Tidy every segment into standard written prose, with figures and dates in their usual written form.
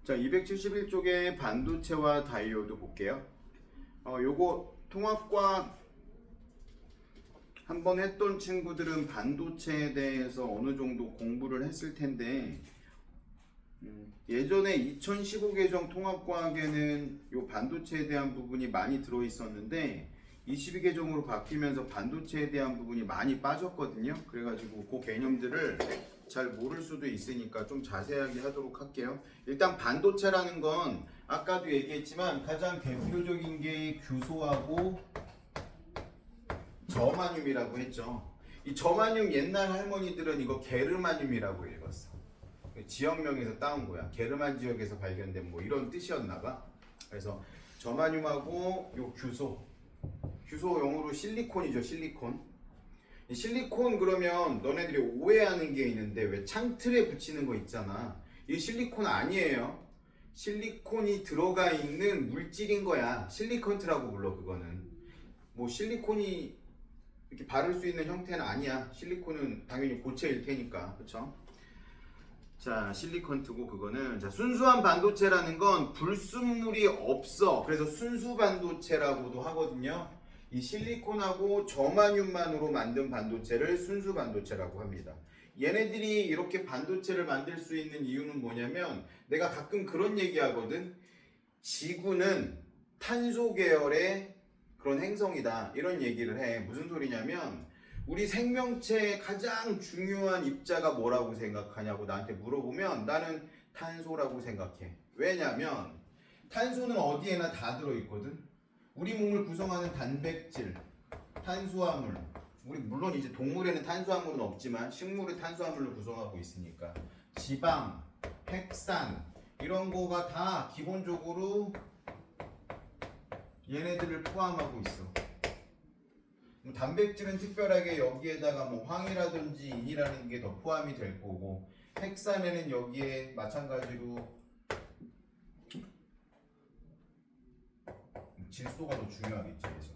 자, 271쪽에 반도체와 다이오드 볼게요. 요거 통합과학 한번 했던 친구들은 반도체에 대해서 어느 정도 공부를 했을 텐데, 예전에 2015 개정 통합과학에는 요 반도체에 대한 부분이 많이 들어 있었는데 22 개정으로 바뀌면서 반도체에 대한 부분이 많이 빠졌거든요. 그래가지고 그 개념들을 잘 모를 수도 있으니까 좀 자세하게 하도록 할게요. 일단 반도체라는 건 아까도 얘기했지만 가장 대표적인 게 규소하고 저마늄이라고 했죠. 이 저마늄 옛날 할머니들은 이거 게르마늄이라고 읽었어. 지역명에서 따온 거야. 게르만 지역에서 발견된 뭐 이런 뜻이었나봐. 그래서 저마늄하고 요 규소 영어로 실리콘이죠. 실리콘. 이 실리콘 그러면 너네들이 오해하는 게 있는데 왜 창틀에 붙이는 거 있잖아. 이 실리콘 아니에요. 실리콘이 들어가 있는 물질인 거야. 실리컨트라고 불러. 그거는 뭐 실리콘이 이렇게 바를 수 있는 형태는 아니야. 실리콘은 당연히 고체일 테니까. 그쵸? 자, 실리컨트고 그거는 자, 순수한 반도체라는 건 불순물이 없어. 그래서 순수 반도체라고도 하거든요. 이 실리콘하고 저마늄만으로 만든 반도체를 순수 반도체라고 합니다. 얘네들이 이렇게 반도체를 만들 수 있는 이유는 뭐냐면 내가 가끔 그런 얘기 하거든. 지구는 탄소 계열의 그런 행성이다. 이런 얘기를 해. 무슨 소리냐면 우리 생명체의 가장 중요한 입자가 뭐라고 생각하냐고 나한테 물어보면 나는 탄소라고 생각해. 왜냐면 탄소는 어디에나 다 들어있거든. 우리 몸을 구성하는 단백질, 탄수화물, 우리 물론 이제 동물에는 탄수화물은 없지만 식물은 탄수화물로 구성하고 있으니까 지방, 핵산 이런 거가 다 기본적으로 얘네들을 포함하고 있어. 단백질은 특별하게 여기에다가 뭐 황이라든지 인이라는 게 더 포함이 될 거고, 핵산에는 여기에 마찬가지로 질소가 더 중요하겠지. 그래서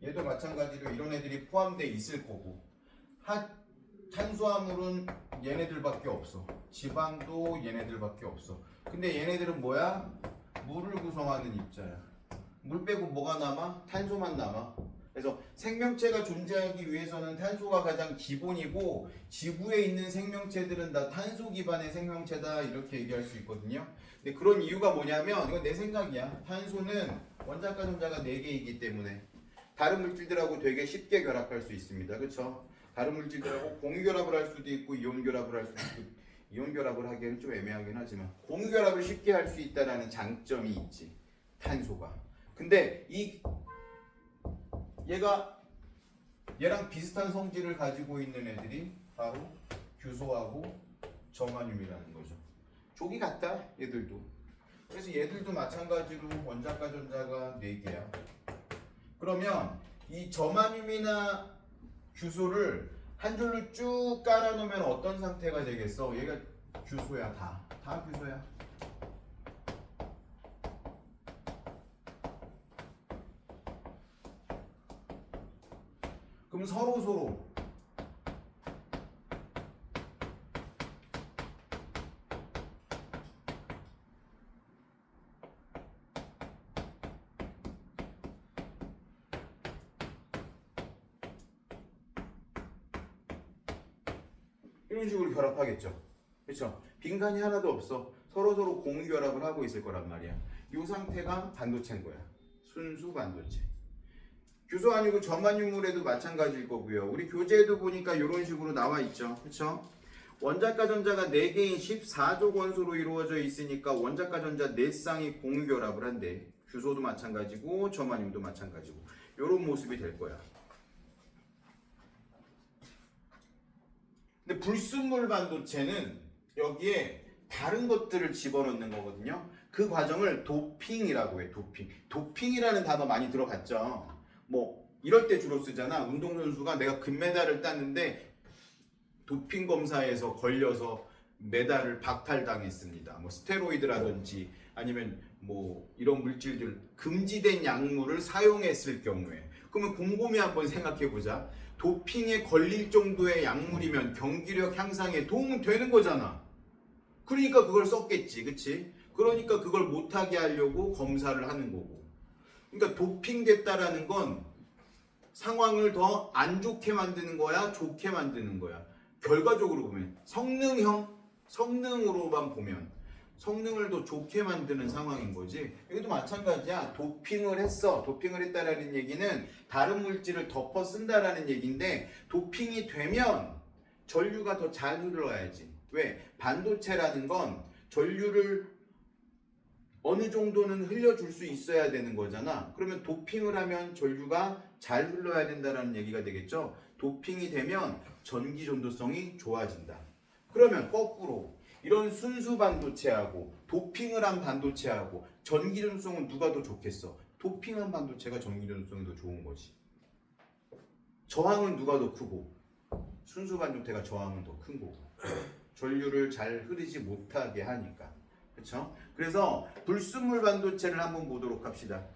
얘도 마찬가지로 이런 애들이 포함되어 있을 거고, 탄수화물은 얘네들밖에 없어. 지방도 얘네들밖에 없어. 근데 얘네들은 뭐야? 물을 구성하는 입자야. 물 빼고 뭐가 남아? 탄소만 남아. 그래서 생명체가 존재하기 위해서는 탄소가 가장 기본이고 지구에 있는 생명체들은 다 탄소 기반의 생명체다 이렇게 얘기할 수 있거든요. 근데 그런 이유가 뭐냐면 이건 내 생각이야. 탄소는 원자과 전자가 4개이기 때문에 다른 물질들하고 되게 쉽게 결합할 수 있습니다. 그렇죠? 다른 물질들하고 공유결합을 할 수도 있고 이온결합을 할 수도 있고, 이온결합을 하기에는 좀 애매하긴 하지만 공유결합을 쉽게 할 수 있다는 장점이 있지. 탄소가. 근데 얘랑 비슷한 성질을 가지고 있는 애들이 바로 규소하고 저마늄이라는 거죠. 족이 같다 얘들도. 그래서 얘들도 마찬가지로 원자과 전자가 4개야. 그러면 이 저마늄이나 규소를 한 줄로 쭉 깔아놓으면 어떤 상태가 되겠어? 얘가 규소야. 다 규소야. 그럼 서로 이런 식으로 결합하겠죠. 그렇죠? 빈칸이 하나도 없어. 서로 공유 결합을 하고 있을 거란 말이야. 이 상태가 반도체인 거야. 순수 반도체. 규소 아니고 저마늄물에도 마찬가지일 거고요. 우리 교재에도 보니까 이런 식으로 나와 있죠. 그렇죠? 원자과 전자가 4개인 14족 원소로 이루어져 있으니까 원자과 전자 4쌍이 공유 결합을 한대. 규소도 마찬가지고 저마늄도 마찬가지고 이런 모습이 될 거야. 근데 불순물 반도체는 여기에 다른 것들을 집어넣는 거거든요. 그 과정을 도핑이라고 해. 도핑이라는 단어 많이 들어봤죠. 뭐 이럴 때 주로 쓰잖아. 운동선수가 내가 금메달을 땄는데 도핑 검사에서 걸려서 메달을 박탈당했습니다. 뭐 스테로이드라든지 아니면 뭐 이런 물질들 금지된 약물을 사용했을 경우에, 그러면 곰곰이 한번 생각해 보자. 도핑에 걸릴 정도의 약물이면 경기력 향상에 도움은 되는 거잖아. 그러니까 그걸 썼겠지, 그치? 그러니까 그걸 못하게 하려고 검사를 하는 거고. 그러니까 도핑됐다라는 건 상황을 더 안 좋게 만드는 거야, 좋게 만드는 거야. 결과적으로 보면 성능으로만 보면 성능을 더 좋게 만드는 상황인 거지. 이것도 마찬가지야. 도핑을 했어. 도핑을 했다라는 얘기는 다른 물질을 덮어 쓴다라는 얘기인데, 도핑이 되면 전류가 더 잘 흘러야지. 왜? 반도체라는 건 전류를 어느 정도는 흘려줄 수 있어야 되는 거잖아. 그러면 도핑을 하면 전류가 잘 흘러야 된다라는 얘기가 되겠죠. 도핑이 되면 전기 전도성이 좋아진다. 그러면 거꾸로 이런 순수 반도체하고 도핑을 한 반도체하고 전기 전도성은 누가 더 좋겠어? 도핑한 반도체가 전기 전도성이 더 좋은 거지. 저항은 누가 더 크고? 순수 반도체가 저항은 더 큰 거고. 전류를 잘 흐르지 못하게 하니까. 그렇죠? 그래서 불순물 반도체를 한번 보도록 합시다.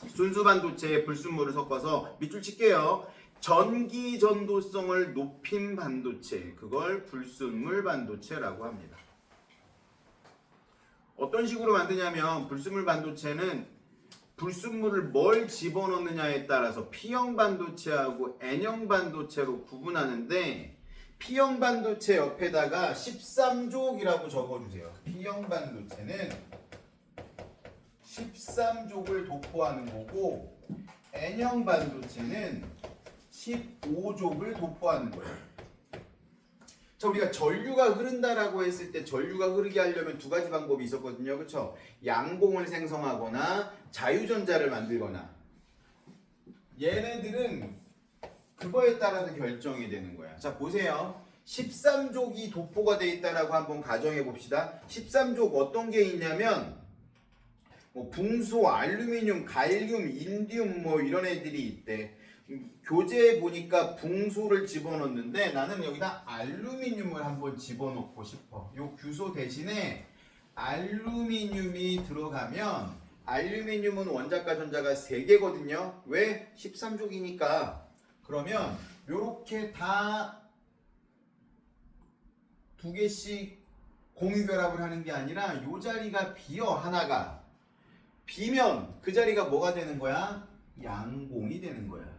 순수 반도체에 불순물을 섞어서 밑줄 칠게요. 전기 전도성을 높인 반도체, 그걸 불순물 반도체라고 합니다. 어떤 식으로 만드냐면, 불순물 반도체는 불순물을 뭘 집어넣느냐에 따라서 P형 반도체하고 N형 반도체로 구분하는데, P형 반도체 옆에다가 13족이라고 적어주세요. P형 반도체는 13족을 도포하는 거고, N형 반도체는 15족을 도포하는 거예요. 자, 우리가 전류가 흐른다라고 했을 때 전류가 흐르게 하려면 두 가지 방법이 있었거든요. 그렇죠? 양봉을 생성하거나 자유전자를 만들거나. 얘네들은 그거에 따라서 결정이 되는 거야. 자, 보세요. 13족이 도포가 돼 있다라고 한번 가정해 봅시다. 13족 어떤 게 있냐면 붕소, 알루미늄, 갈륨, 인디움 이런 애들이 있대. 교재에 보니까 붕소를 집어넣는데 나는 여기다 알루미늄을 한번 집어넣고 싶어. 요 규소 대신에 알루미늄이 들어가면, 알루미늄은 원자과 전자가 3개거든요. 왜? 13족이니까. 그러면 요렇게 다 2개씩 공유 결합을 하는 게 아니라 요 자리가 비어, 하나가. 비면 그 자리가 뭐가 되는 거야? 양공이 되는 거야.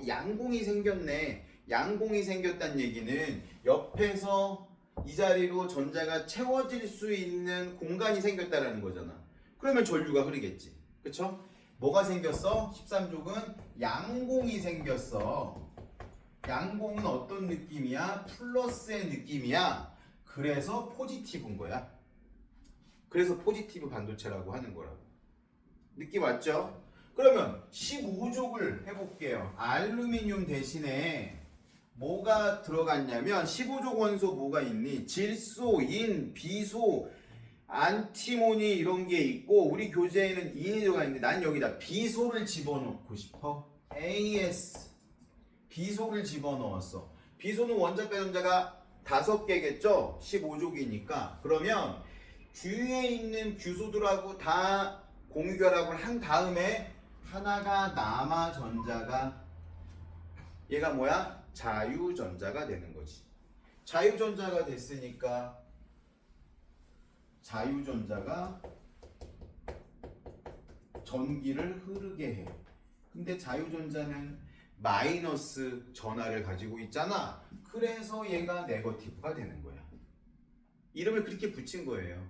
양공이 생겼네. 양공이 생겼다는 얘기는 옆에서 이 자리로 전자가 채워질 수 있는 공간이 생겼다라는 거잖아. 그러면 전류가 흐르겠지. 그쵸? 뭐가 생겼어? 13족은 양공이 생겼어. 양공은 어떤 느낌이야? 플러스의 느낌이야. 그래서 포지티브인 거야. 그래서 포지티브 반도체라고 하는 거라고. 느낌 왔죠? 그러면 15족을 해볼게요. 알루미늄 대신에 뭐가 들어갔냐면 15족 원소 뭐가 있니? 질소, 인, 비소, 안티모니 이런 게 있고, 우리 교재에는 인이 들어가 있는데 난 여기다 비소를 집어넣고 싶어. AS 비소를 집어넣었어. 비소는 원자과 전자가 5개겠죠? 15족이니까. 그러면 주위에 있는 규소들하고 다 공유 결합을 한 다음에 하나가 남아 전자가, 얘가 뭐야? 자유전자가 되는 거지. 자유전자가 됐으니까 자유전자가 전기를 흐르게 해. 근데 자유전자는 마이너스 전하를 가지고 있잖아. 그래서 얘가 네거티브가 되는 거야. 이름을 그렇게 붙인 거예요.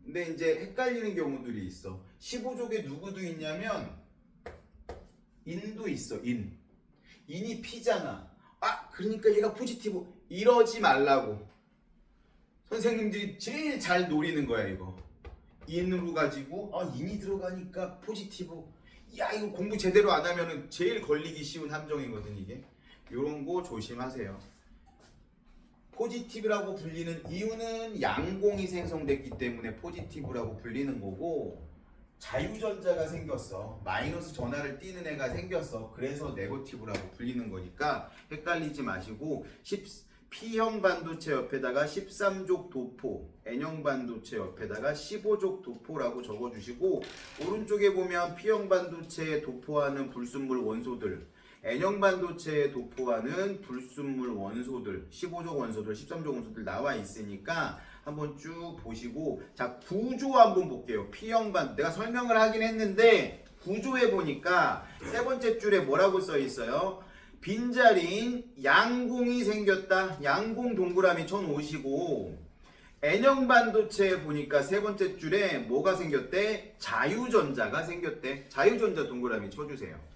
근데 이제 헷갈리는 경우들이 있어. 15족에 누구도 있냐면 인도 있어. 인이 P잖아. 그러니까 얘가 포지티브. 이러지 말라고 선생님들이 제일 잘 노리는 거야. 이거 인으로 가지고 인이 들어가니까 포지티브. 야, 이거 공부 제대로 안 하면은 제일 걸리기 쉬운 함정이거든 이게. 요런 거 조심하세요. 포지티브라고 불리는 이유는 양공이 생성됐기 때문에 포지티브라고 불리는 거고, 자유전자가 생겼어. 마이너스 전하를 띠는 애가 생겼어. 그래서 네거티브라고 불리는 거니까 헷갈리지 마시고, P형 반도체 옆에다가 13족 도포, N형 반도체 옆에다가 15족 도포라고 적어주시고, 오른쪽에 보면 P형 반도체에 도포하는 불순물 원소들, N형 반도체에 도포하는 불순물 원소들, 15족 원소들, 13족 원소들 나와 있으니까 한번 쭉 보시고, 자, 구조 한번 볼게요. P형 반, 내가 설명을 하긴 했는데 구조에 보니까 세 번째 줄에 뭐라고 써 있어요? 빈자리인 양공이 생겼다. 양공 동그라미 쳐놓으시고, N형 반도체에 보니까 세 번째 줄에 뭐가 생겼대? 자유전자가 생겼대. 자유전자 동그라미 쳐주세요.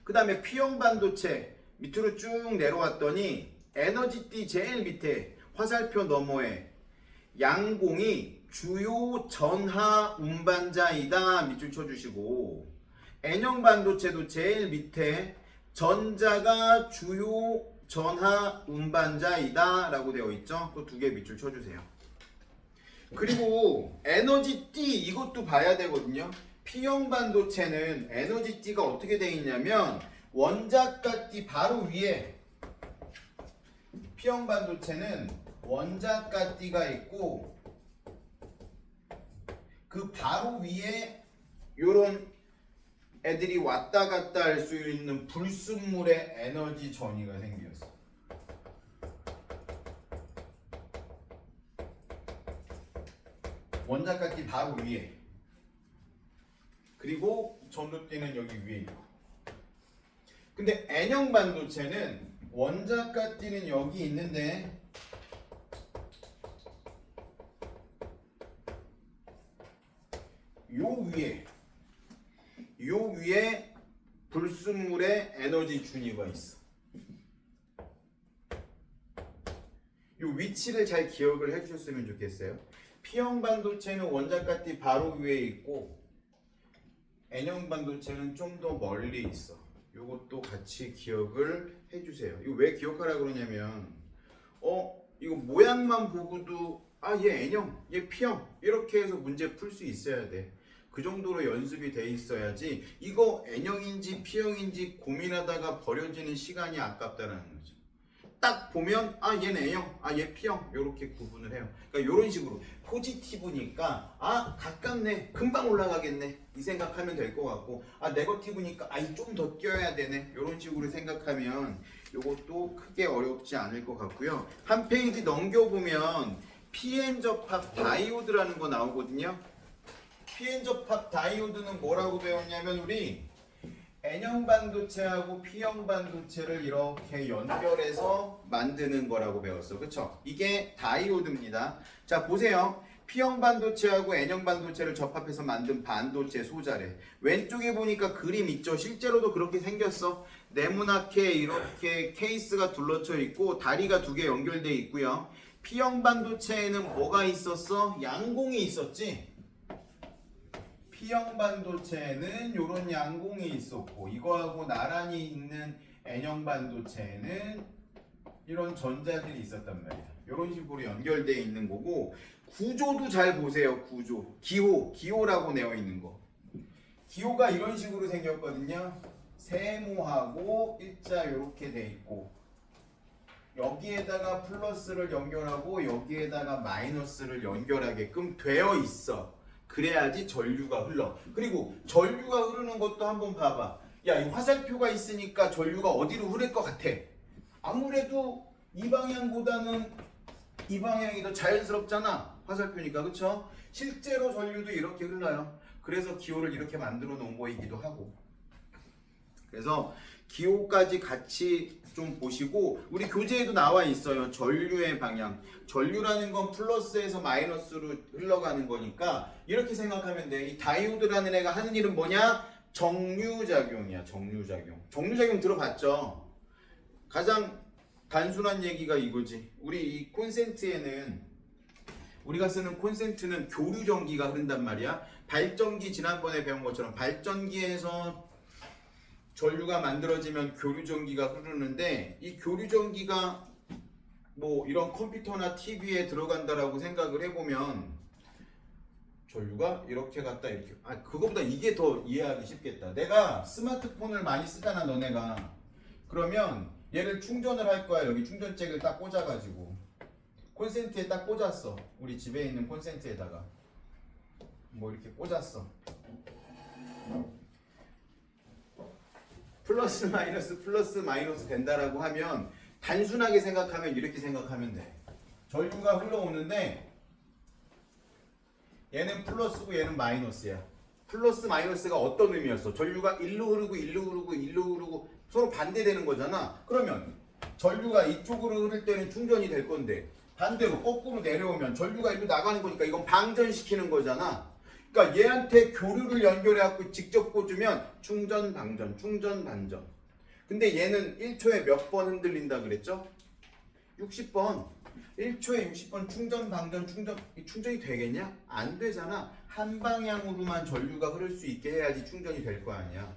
그 다음에 P형 반도체 밑으로 쭉 내려왔더니 에너지띠 제일 밑에 화살표 너머에 양공이 주요 전하 운반자이다 밑줄 쳐주시고, N형 반도체도 제일 밑에 전자가 주요 전하 운반자이다 라고 되어 있죠. 그 두 개 밑줄 쳐주세요. 그리고 에너지띠 이것도 봐야 되거든요. P형 반도체는 에너지띠가 어떻게 되어 있냐면 원자가 띠 바로 위에, P형 반도체는 원자가 띠가 있고 그 바로 위에 요런 애들이 왔다 갔다 할 수 있는 불순물의 에너지 전이가 생겼어. 원자값이 바로 위에, 그리고 전도띠는 여기 위에 있고. 근데 N형 반도체는 원자값띠는 여기 있는데 요 위에 불순물의 에너지 준위가 있어. 요 위치를 잘 기억을 해주셨으면 좋겠어요. P형 반도체는 원자값이 바로 위에 있고 N형 반도체는 좀 더 멀리 있어. 요것도 같이 기억을 해주세요. 이거 왜 기억하라고 그러냐면 이거 모양만 보고도 얘 N형, 얘 P형 이렇게 해서 문제 풀 수 있어야 돼. 그 정도로 연습이 돼 있어야지 이거 N형인지 P형인지 고민하다가 버려지는 시간이 아깝다라는 거죠. 딱 보면 얘는 N형, 얘 P형 이렇게 구분을 해요. 그러니까 이런 식으로 포지티브니까 가깝네, 금방 올라가겠네 이 생각하면 될 것 같고, 네거티브니까 좀 더 뛰어야 되네 이런 식으로 생각하면 이것도 크게 어렵지 않을 것 같고요. 한 페이지 넘겨보면 PN 접합 다이오드라는 거 나오거든요. PN 접합 다이오드는 뭐라고 배웠냐면 우리 N형 반도체하고 P형 반도체를 이렇게 연결해서 만드는 거라고 배웠어. 그쵸? 이게 다이오드입니다. 자, 보세요. P형 반도체하고 N형 반도체를 접합해서 만든 반도체 소자래. 왼쪽에 보니까 그림 있죠? 실제로도 그렇게 생겼어. 네모나게 이렇게 케이스가 둘러쳐 있고 다리가 두 개 연결되어 있고요. P형 반도체에는 뭐가 있었어? 양공이 있었지? P형 반도체에는 이런 양공이 있었고, 이거하고 나란히 있는 N형 반도체에는 이런 전자들이 있었단 말이야. 이런 식으로 연결되어 있는 거고, 구조도 잘 보세요. 구조, 기호라고 되어 있는 거. 기호가 이런 식으로 생겼거든요. 세모하고 일자 이렇게 돼 있고, 여기에다가 플러스를 연결하고 여기에다가 마이너스를 연결하게끔 되어 있어. 그래야지 전류가 흘러. 그리고 전류가 흐르는 것도 한번 봐봐. 이 화살표가 있으니까 전류가 어디로 흐를 것 같아? 아무래도 이 방향보다는 이 방향이 더 자연스럽잖아. 화살표니까, 그쵸? 실제로 전류도 이렇게 흘러요. 그래서 기호를 이렇게 만들어 놓은 거이기도 하고. 그래서 기호까지 같이 좀 보시고, 우리 교재에도 나와 있어요. 전류의 방향. 전류라는 건 플러스에서 마이너스로 흘러가는 거니까 이렇게 생각하면 돼. 이 다이오드라는 애가 하는 일은 뭐냐? 정류작용이야. 정류작용 들어봤죠? 가장 단순한 얘기가 이거지. 우리 이 콘센트에는, 우리가 쓰는 콘센트는 교류전기가 흐른단 말이야. 발전기, 지난번에 배운 것처럼 발전기에서 전류가 만들어지면 교류전기가 흐르는데, 이 교류전기가 뭐 이런 컴퓨터나 TV에 들어간다라고 생각을 해보면 전류가 이렇게 갔다 이렇게, 그거보다 이게 더 이해하기 쉽겠다. 내가 스마트폰을 많이 쓰잖아, 너네가. 그러면 얘를 충전을 할 거야. 여기 충전잭을 딱 꽂아가지고 콘센트에 딱 꽂았어. 우리 집에 있는 콘센트에다가 뭐 이렇게 꽂았어. 플러스 마이너스 된다라고 하면 단순하게 생각하면 이렇게 생각하면 돼. 전류가 흘러오는데 얘는 플러스고 얘는 마이너스야. 플러스 마이너스가 어떤 의미였어? 전류가 일로 흐르고 서로 반대되는 거잖아. 그러면 전류가 이쪽으로 흐를 때는 충전이 될 건데 반대로 거꾸로 내려오면 전류가 일로 나가는 거니까 이건 방전시키는 거잖아. 그러니까 얘한테 교류를 연결해갖고 직접 꽂으면 충전 방전, 충전 반전. 근데 얘는 1초에 몇 번 흔들린다 그랬죠? 60번. 1초에 60번 충전 방전 충전이 되겠냐? 안 되잖아. 한 방향으로만 전류가 흐를 수 있게 해야지 충전이 될 거 아니야.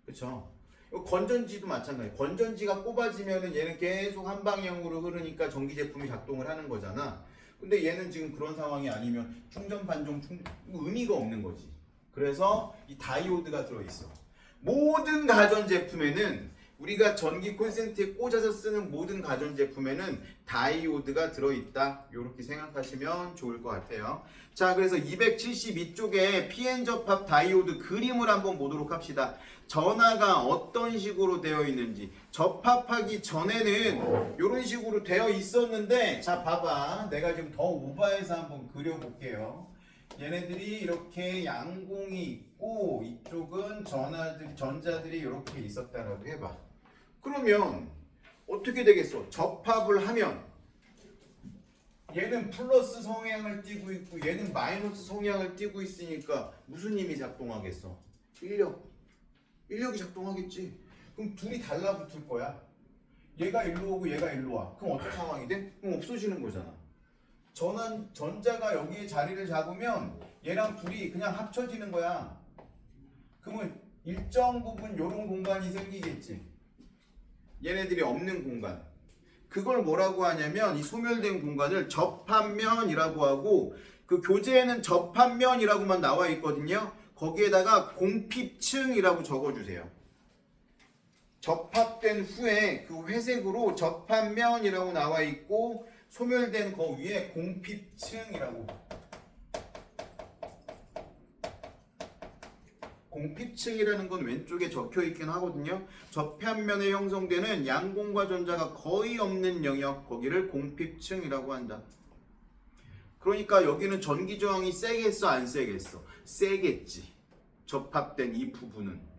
그쵸? 건전지도 마찬가지야. 건전지가 꼽아지면은 얘는 계속 한 방향으로 흐르니까 전기 제품이 작동을 하는 거잖아. 근데 얘는 지금 그런 상황이 아니면 충전 반전 의미가 없는 거지. 그래서 이 다이오드가 들어있어. 모든 가전제품에는 우리가 전기 콘센트에 꽂아서 쓰는 모든 가전제품에는 다이오드가 들어있다. 이렇게 생각하시면 좋을 것 같아요. 자, 그래서 272쪽에 PN 접합 다이오드 그림을 한번 보도록 합시다. 전하가 어떤 식으로 되어 있는지. 접합하기 전에는 이런 식으로 되어 있었는데, 자 봐봐, 내가 지금 더 오버해서 한번 그려볼게요. 얘네들이 이렇게 양공이 있고 이쪽은 전자들이 이렇게 있었다라고 해봐. 그러면 어떻게 되겠어? 접합을 하면 얘는 플러스 성향을 띠고 있고 얘는 마이너스 성향을 띠고 있으니까 무슨 힘이 작동하겠어? 인력이 작동하겠지. 그럼 둘이 달라붙을 거야. 얘가 일로 오고 얘가 일로 와. 그럼 어떤 상황이 돼? 그럼 없어지는 거잖아. 전자가 여기에 자리를 잡으면 얘랑 둘이 그냥 합쳐지는 거야. 그러면 일정 부분 이런 공간이 생기겠지. 얘네들이 없는 공간. 그걸 뭐라고 하냐면 이 소멸된 공간을 접합면이라고 하고, 그 교재에는 접합면이라고만 나와 있거든요. 거기에다가 공핍층이라고 적어주세요. 접합된 후에 그 회색으로 접합면이라고 나와 있고 소멸된 거 위에 공핍층이라고. 공핍층이라는 건 왼쪽에 적혀 있긴 하거든요. 접합면에 형성되는 양공과 전자가 거의 없는 영역, 거기를 공핍층이라고 한다. 그러니까 여기는 전기 저항이 세겠어, 안 세겠어? 세겠지. 접합된 이 부분은.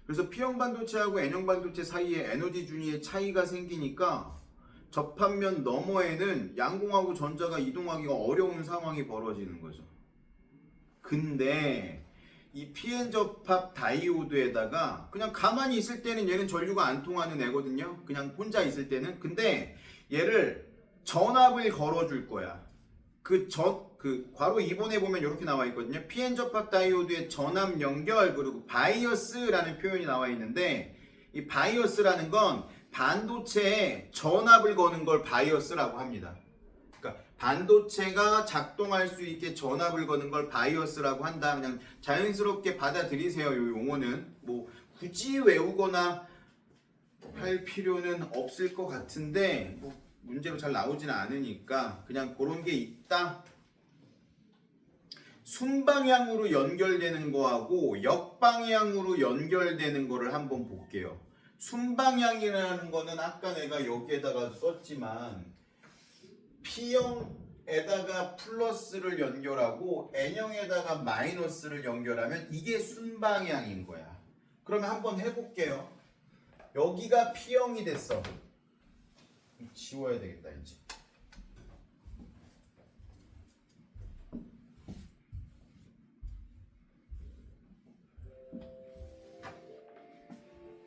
그래서 P형 반도체하고 N형 반도체 사이에 에너지 준위의 차이가 생기니까 접합면 너머에는 양공하고 전자가 이동하기가 어려운 상황이 벌어지는 거죠. 근데 이 PN 접합 다이오드에다가 그냥 가만히 있을 때는 얘는 전류가 안 통하는 애거든요. 그냥 혼자 있을 때는. 근데 얘를 전압을 걸어줄 거야. 그 괄호 2번에 보면 이렇게 나와 있거든요. PN 접합 다이오드의 전압 연결, 그리고 바이어스라는 표현이 나와 있는데, 이 바이어스라는 건 반도체에 전압을 거는 걸 바이어스라고 합니다. 그러니까 반도체가 작동할 수 있게 전압을 거는 걸 바이어스라고 한다. 그냥 자연스럽게 받아들이세요. 이 용어는 뭐 굳이 외우거나 할 필요는 없을 것 같은데 뭐 문제로 잘 나오지는 않으니까 그냥 그런 게 있다. 순방향으로 연결되는 거하고 역방향으로 연결되는 거를 한번 볼게요. 순방향이라는 거는 아까 내가 여기에다가 썼지만 P형에다가 플러스를 연결하고 N형에다가 마이너스를 연결하면 이게 순방향인 거야. 그러면 한번 해볼게요. 여기가 P형이 됐어. 지워야 되겠다 이제.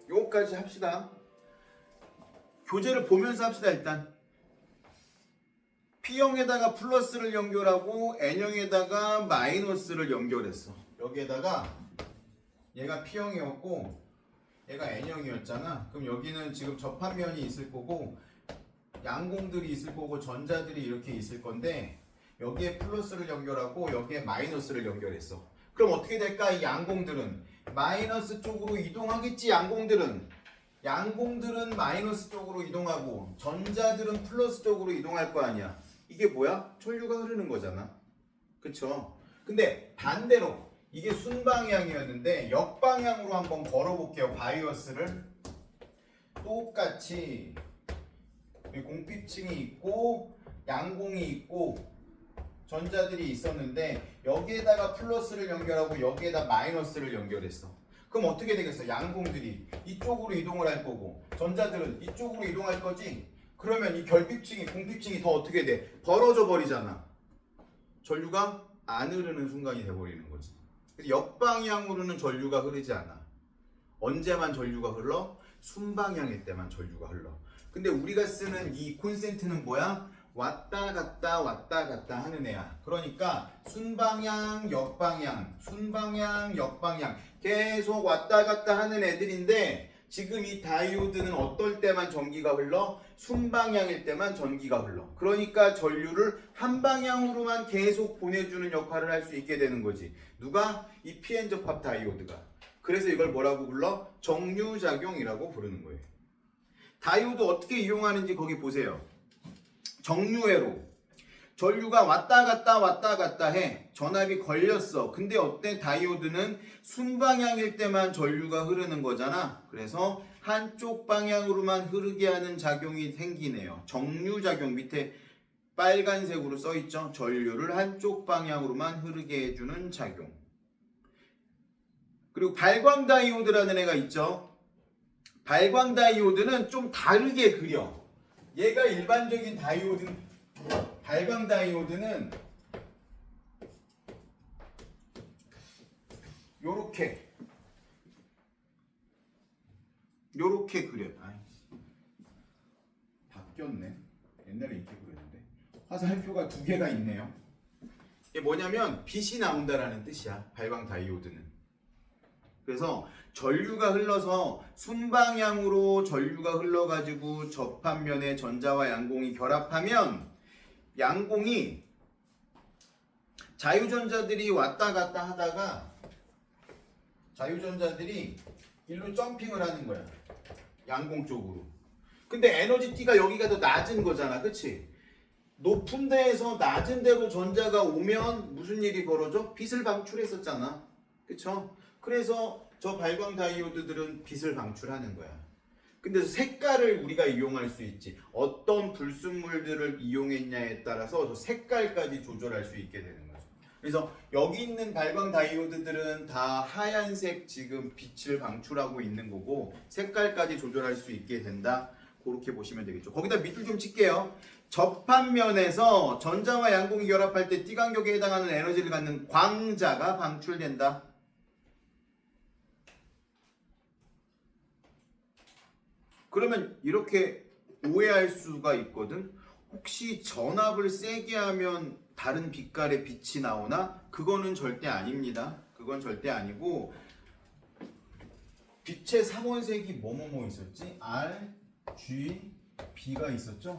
요거까지 합시다. 교재를 보면서 합시다. 일단 P형에다가 플러스를 연결하고 N형에다가 마이너스를 연결했어. 여기에다가 얘가 P형이었고 얘가 N형이었잖아. 그럼 여기는 지금 접합면이 있을 거고 양공들이 있을 거고 전자들이 이렇게 있을 건데 여기에 플러스를 연결하고 여기에 마이너스를 연결했어. 그럼 어떻게 될까? 이 양공들은 마이너스 쪽으로 이동하겠지. 양공들은 양공들은 마이너스 쪽으로 이동하고 전자들은 플러스 쪽으로 이동할 거 아니야. 이게 뭐야? 전류가 흐르는 거잖아. 그쵸? 근데 반대로 이게 순방향이었는데 역방향으로 한번 걸어볼게요. 바이어스를 똑같이 공피층이 있고 양공이 있고 전자들이 있었는데 여기에다가 플러스를 연결하고 여기에다 마이너스를 연결했어. 그럼 어떻게 되겠어? 양공들이 이쪽으로 이동을 할 거고 전자들은 이쪽으로 이동할 거지. 그러면 이 결핍층이 공핍층이 더 어떻게 돼? 벌어져 버리잖아. 전류가 안 흐르는 순간이 돼버리는 거지. 그래서 역방향으로는 전류가 흐르지 않아. 언제만 전류가 흘러? 순방향일 때만 전류가 흘러. 근데 우리가 쓰는 이 콘센트는 뭐야? 왔다 갔다 하는 애야. 그러니까 순방향, 역방향, 순방향, 역방향 계속 왔다 갔다 하는 애들인데 지금 이 다이오드는 어떨 때만 전기가 흘러? 순방향일 때만 전기가 흘러. 그러니까 전류를 한 방향으로만 계속 보내주는 역할을 할 수 있게 되는 거지. 누가? 이 PN 접합 다이오드가. 그래서 이걸 뭐라고 불러? 정류작용이라고 부르는 거예요. 다이오드 어떻게 이용하는지 거기 보세요. 정류회로 전류가 왔다 갔다 해. 전압이 걸렸어. 근데 어때? 다이오드는 순방향일 때만 전류가 흐르는 거잖아. 그래서 한쪽 방향으로만 흐르게 하는 작용이 생기네요. 정류작용 밑에 빨간색으로 써있죠. 전류를 한쪽 방향으로만 흐르게 해주는 작용. 그리고 발광 다이오드라는 애가 있죠. 발광 다이오드는 좀 다르게 그려. 얘가 일반적인 발광 다이오드는 요렇게 그려. 바뀌었네. 옛날에 이렇게 그렸는데 화살표가 두 개가 있네요. 이게 뭐냐면 빛이 나온다라는 뜻이야. 발광 다이오드는. 그래서 전류가 흘러서 순방향으로 전류가 흘러가지고 접합면에 전자와 양공이 결합하면 양공이 자유전자들이 왔다 갔다 하다가 자유전자들이 일로 점핑을 하는 거야. 양공 쪽으로. 근데 에너지 T가 여기가 더 낮은 거잖아. 그치? 높은 데에서 낮은 데로 전자가 오면 무슨 일이 벌어져? 빛을 방출했었잖아. 그쵸? 그래서 저 발광 다이오드들은 빛을 방출하는 거야. 근데 색깔을 우리가 이용할 수 있지. 어떤 불순물들을 이용했냐에 따라서 저 색깔까지 조절할 수 있게 되는 거죠. 그래서 여기 있는 발광 다이오드들은 다 하얀색 지금 빛을 방출하고 있는 거고 색깔까지 조절할 수 있게 된다. 그렇게 보시면 되겠죠. 거기다 밑줄 좀 칠게요. 접합면에서 전자와 양공이 결합할 때 T간격에 해당하는 에너지를 갖는 광자가 방출된다. 그러면 이렇게 오해할 수가 있거든. 혹시 전압을 세게 하면 다른 빛깔의 빛이 나오나? 그거는 절대 아닙니다. 그건 절대 아니고 빛의 삼원색이 뭐뭐뭐 있었지? R, G, B가 있었죠?